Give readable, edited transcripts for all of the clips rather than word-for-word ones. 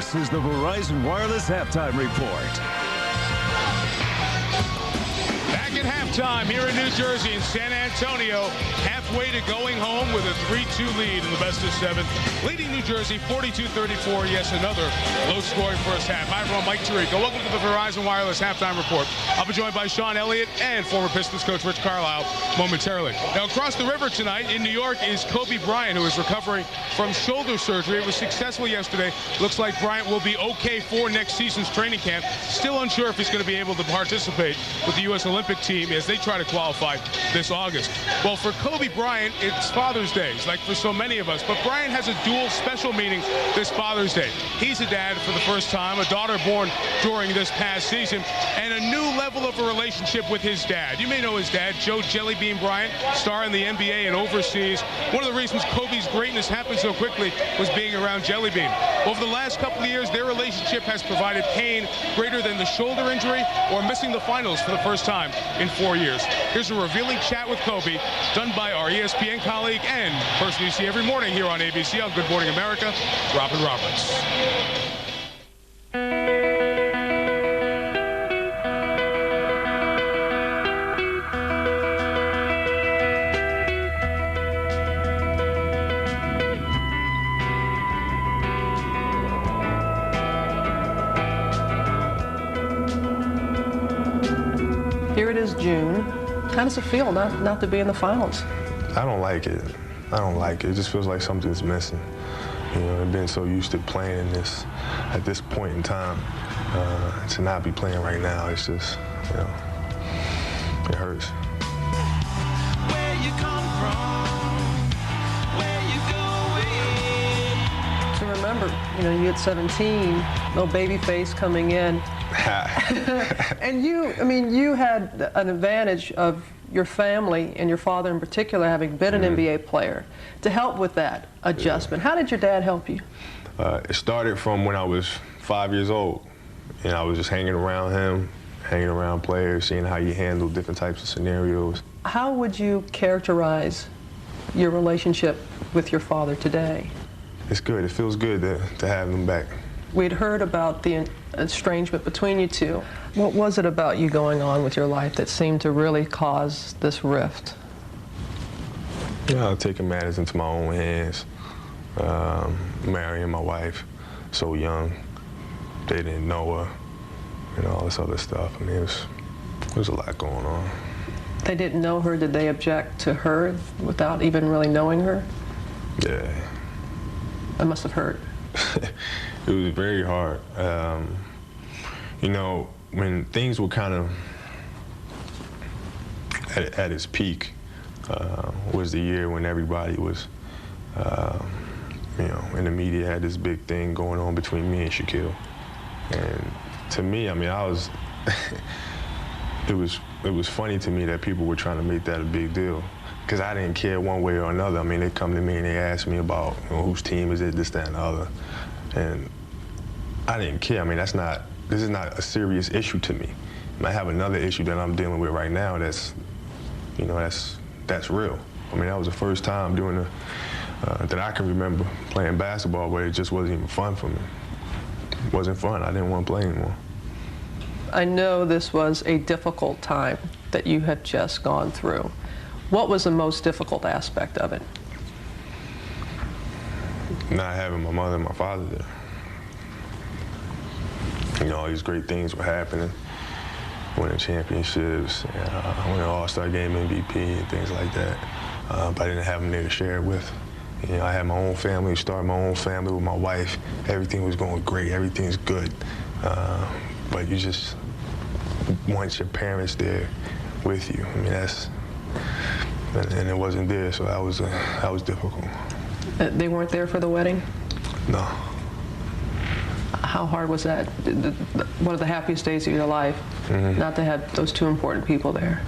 This is the Verizon Wireless Halftime Report. Back at halftime here in New Jersey and San Antonio, halfway to going home with a 3-2 lead in the best of 7, leading New Jersey 42-34. Yes, another low-scoring first half. Hi, everyone. Mike Tirico. Welcome to the Verizon Wireless Halftime Report. I'll be joined by Sean Elliott and former Pistons coach Rich Carlisle momentarily. Now, across the river tonight in New York is Kobe Bryant, who is recovering from shoulder surgery. It was successful yesterday. Looks like Bryant will be okay for next season's training camp. Still unsure if he's going to be able to participate with the U.S. Olympic team as they try to qualify this August. Well, for Kobe Bryant, it's Father's Day, like for so many of us. But Bryant has a dual special meaning this Father's Day. He's a dad for the first time, a daughter born during this past season, and a new level of a relationship with his dad. You may know his dad, Joe Jellybean Bryant, star in the NBA and overseas. One of the reasons Kobe's greatness happened so quickly was being around Jellybean. Over the last couple of years, their relationship has provided pain greater than the shoulder injury or missing the finals for the first time in 4 years. Here's a revealing chat with Kobe, done by our ESPN colleague and person you see every morning here on ABC on Good Morning America, Robin Roberts. Here it is June. How does it feel not to be in the finals? I don't like it. I don't like it. It just feels like something's missing. You know, I've been so used to playing in this at this point in time. To not be playing right now, it's just, you know, it hurts. Where you come from, where you going? To remember, you know, you had 17, no baby face coming in. And you had an advantage of your family and your father in particular having been an NBA player to help with that adjustment. How did your dad help you? It started from when I was 5 years old, and I was just hanging around him, hanging around players, seeing how he handled different types of scenarios. How would you characterize your relationship with your father today? It's good. It feels good to have him back. We'd heard about the estrangement between you two. What was it about you going on with your life that seemed to really cause this rift? You know, taking matters into my own hands, marrying my wife so young. They didn't know her, and all this other stuff. I mean, there's a lot going on. They didn't know her. Did they object to her without even really knowing her? Yeah. That must have hurt. It was very hard. You know, when things were kind of at its peak, was the year when everybody was, you know, in the media had this big thing going on between me and Shaquille. And to me, I mean, it was funny to me that people were trying to make that a big deal, because I didn't care one way or another. I mean, they come to me and they ask me about, you know, whose team is it, this, that, and the other. And I didn't care. I mean, this is not a serious issue to me. I have another issue that I'm dealing with right now that's, you know, that's real. I mean, that was the first time during that I can remember playing basketball where it just wasn't even fun for me. It wasn't fun. I didn't want to play anymore. I know this was a difficult time that you had just gone through. What was the most difficult aspect of it? Not having my mother and my father there. You know, all these great things were happening, winning championships, winning All-Star Game MVP and things like that. But I didn't have them there to share it with. You know, I had my own family, started my own family with my wife. Everything was going great, everything's good. But you just want your parents there with you. I mean, and it wasn't there, so that was difficult. They weren't there for the wedding? No. How hard was that? One of the happiest days of your life, not to have those two important people there?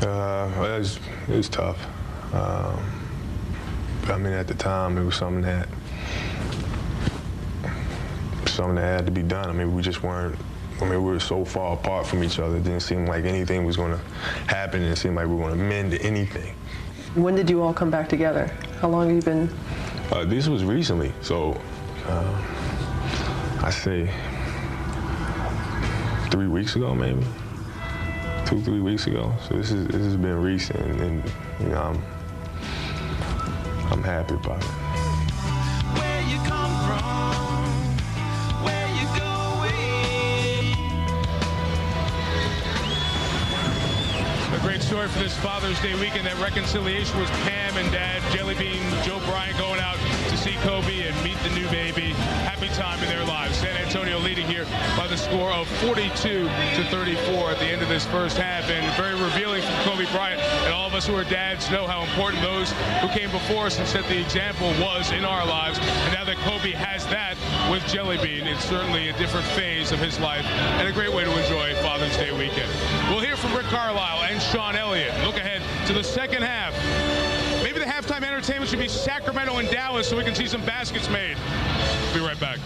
It was tough. But I mean, at the time, it was something that had to be done. I mean, we just weren't. I mean, we were so far apart from each other. It didn't seem like anything was going to happen. It didn't seem like we were going to mend anything. When did you all come back together? How long have you been? This was recently. So I say 3 weeks ago, maybe 2-3 weeks ago. So this has been recent, and you know, I'm happy about it. Where you come from, where you going. A great story for this Father's Day weekend. That reconciliation was Pam and Dad, Jelly Bean, Joe Bryant going out to see Kobe and meet the new baby. Happy time in their lives. San Antonio leading here by the score of 42-34 at the end of this first half, and very revealing from Kobe Bryant. And all of us who are dads know how important those who came before us and set the example was in our lives. And now that Kobe has that with Jelly Bean, it's certainly a different phase of his life and a great way to enjoy Father's Day weekend. We'll hear from Rick Carlisle and Sean Elliott. Look ahead to the second half. Maybe the halftime entertainment should be Sacramento and Dallas so we can see some baskets made. Be right back.